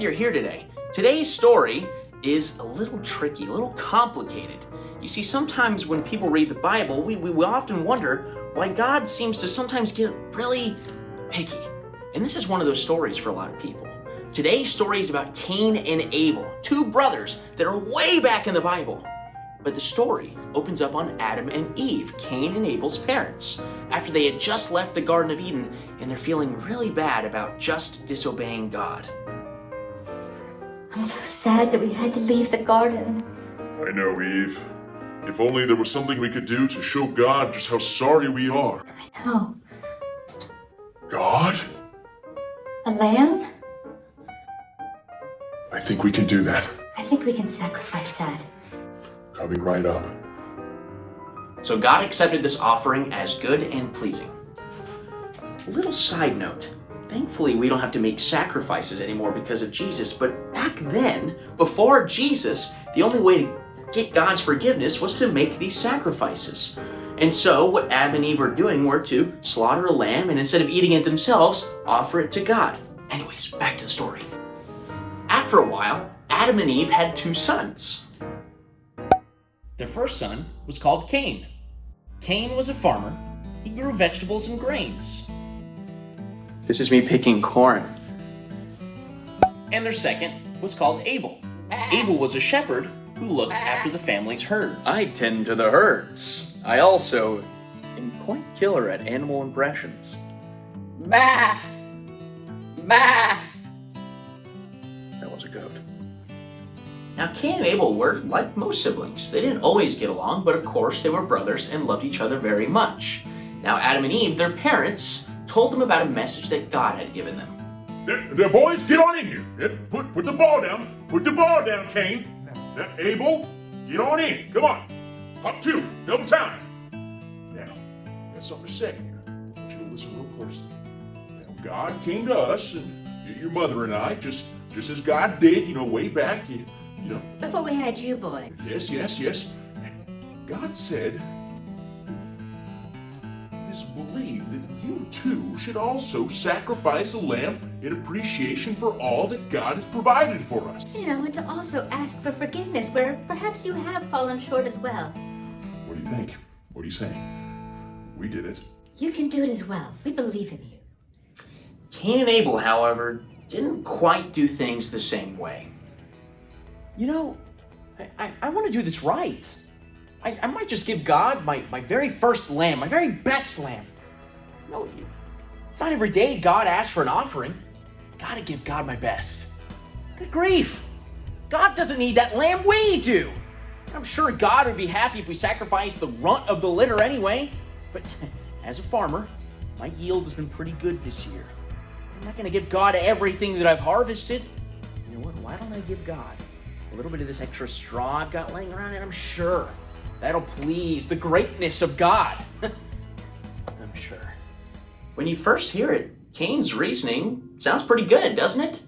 glad you're here today. Today's story is a little tricky, a little complicated. You see, sometimes when people read the Bible, we often wonder why God seems to sometimes get really picky. And this is one of those stories for a lot of people. Today's story is about Cain and Abel, two brothers that are way back in the Bible. But the story opens up on Adam and Eve, Cain and Abel's parents, after they had just left the Garden of Eden and they're feeling really bad about just disobeying God. I'm so sad that we had to leave the garden. I know, Eve. If only there was something we could do to show God just how sorry we are. I know. God? A lamb? I think we can do that. I think we can sacrifice that. Coming right up. So God accepted this offering as good and pleasing. A little side note. Thankfully, we don't have to make sacrifices anymore because of Jesus, but back then, before Jesus, the only way to get God's forgiveness was to make these sacrifices. And so what Adam and Eve were doing were to slaughter a lamb and instead of eating it themselves, offer it to God. Anyways, back to the story. After a while, Adam and Eve had two sons. Their first son was called Cain. Cain was a farmer. He grew vegetables and grains. This is me picking corn. And their second was called Abel. Abel was a shepherd who looked after the family's herds. I tend to the herds. I also am quite killer at animal impressions. Bah! Bah! That was a goat. Now, Cain and Abel were like most siblings. They didn't always get along, but of course they were brothers and loved each other very much. Now, Adam and Eve, their parents, told them about a message that God had given them. There, boys, get on in here. Put the ball down. Put the ball down, Cain. Abel, get on in. Come on. Up two. Double time. Now, got something to say here. I want you to listen real closely. Now, God came to us, and your mother and I, just as God did, way back, Before we had you boys. Yes. God said, "This believe that you too should also sacrifice a lamb in appreciation for all that God has provided for us." And to also ask for forgiveness where perhaps you have fallen short as well. What do you think? What are you saying? We did it. You can do it as well. We believe in you. Cain and Abel, however, didn't quite do things the same way. I want to do this right. I might just give God my very first lamb, my very best lamb. No, it's not every day God asks for an offering. Gotta give God my best. Good grief. God doesn't need that lamb, we do. I'm sure God would be happy if we sacrificed the runt of the litter anyway. But as a farmer, my yield has been pretty good this year. I'm not gonna give God everything that I've harvested. You know what, why don't I give God a little bit of this extra straw I've got laying around, and I'm sure that'll please the greatness of God. I'm sure. When you first hear it, Cain's reasoning sounds pretty good, doesn't it?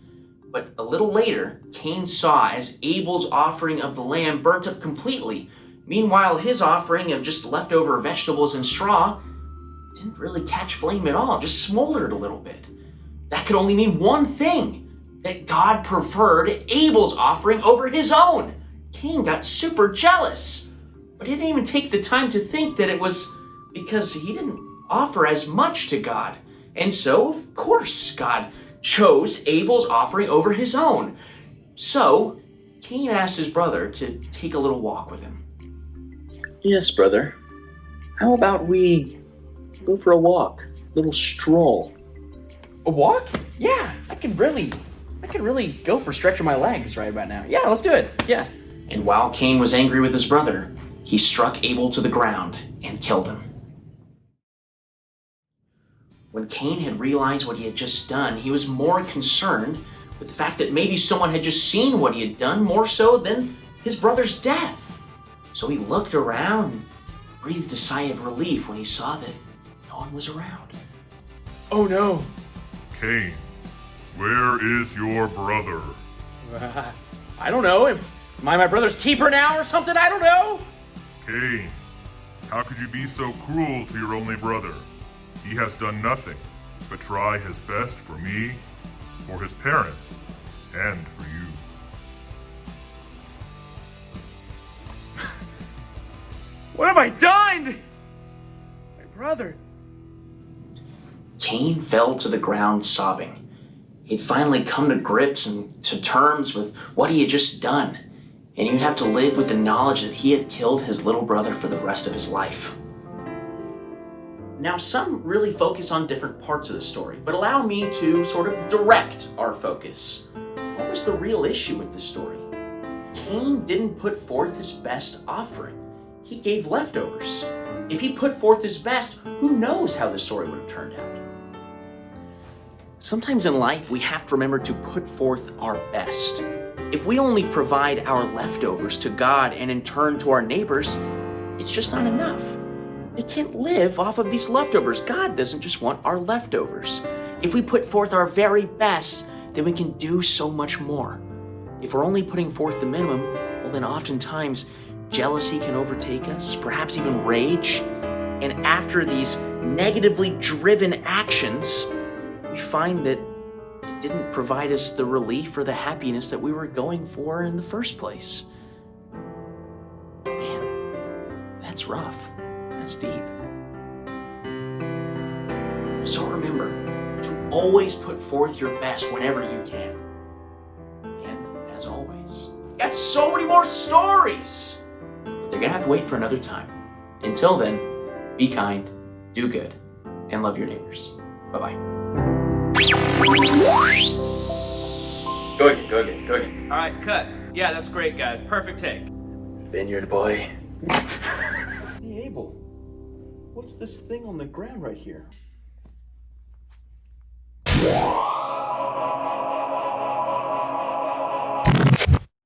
But a little later, Cain saw as Abel's offering of the lamb burnt up completely. Meanwhile, his offering of just leftover vegetables and straw didn't really catch flame at all, just smoldered a little bit. That could only mean one thing, that God preferred Abel's offering over his own. Cain got super jealous. But he didn't even take the time to think that it was because he didn't offer as much to God. And so, of course, God chose Abel's offering over his own. So, Cain asked his brother to take a little walk with him. Yes, brother. How about we go for a walk? A little stroll. A walk? Yeah, I could really go for stretching my legs right about now. Yeah, let's do it. Yeah. And while Cain was angry with his brother, he struck Abel to the ground and killed him. When Cain had realized what he had just done, he was more concerned with the fact that maybe someone had just seen what he had done more so than his brother's death. So he looked around and breathed a sigh of relief when he saw that no one was around. Oh no! Cain, where is your brother? I don't know. Am I my brother's keeper now or something? I don't know. Cain, how could you be so cruel to your only brother? He has done nothing but try his best for me, for his parents, And for you. What have I done? My brother. Cain fell to the ground sobbing. He'd finally come to grips and to terms with what he had just done, and he would have to live with the knowledge that he had killed his little brother for the rest of his life. Now, some really focus on different parts of the story, but allow me to sort of direct our focus. What was the real issue with this story? Cain didn't put forth his best offering. He gave leftovers. If he put forth his best, who knows how the story would have turned out? Sometimes in life, we have to remember to put forth our best. If we only provide our leftovers to God and in turn to our neighbors, it's just not enough. They can't live off of these leftovers. God doesn't just want our leftovers. If we put forth our very best, then we can do so much more. If we're only putting forth the minimum, well then oftentimes jealousy can overtake us, perhaps even rage. And after these negatively driven actions, we find that it didn't provide us the relief or the happiness that we were going for in the first place. Man, that's rough. That's deep. So remember to always put forth your best whenever you can. And as always, got so many more stories. They're gonna have to wait for another time. Until then, be kind, do good, and love your neighbors. Bye-bye. Go again. All right, cut. Yeah, that's great, guys. Perfect take. Vineyard boy. Hey, Abel. What's this thing on the ground right here?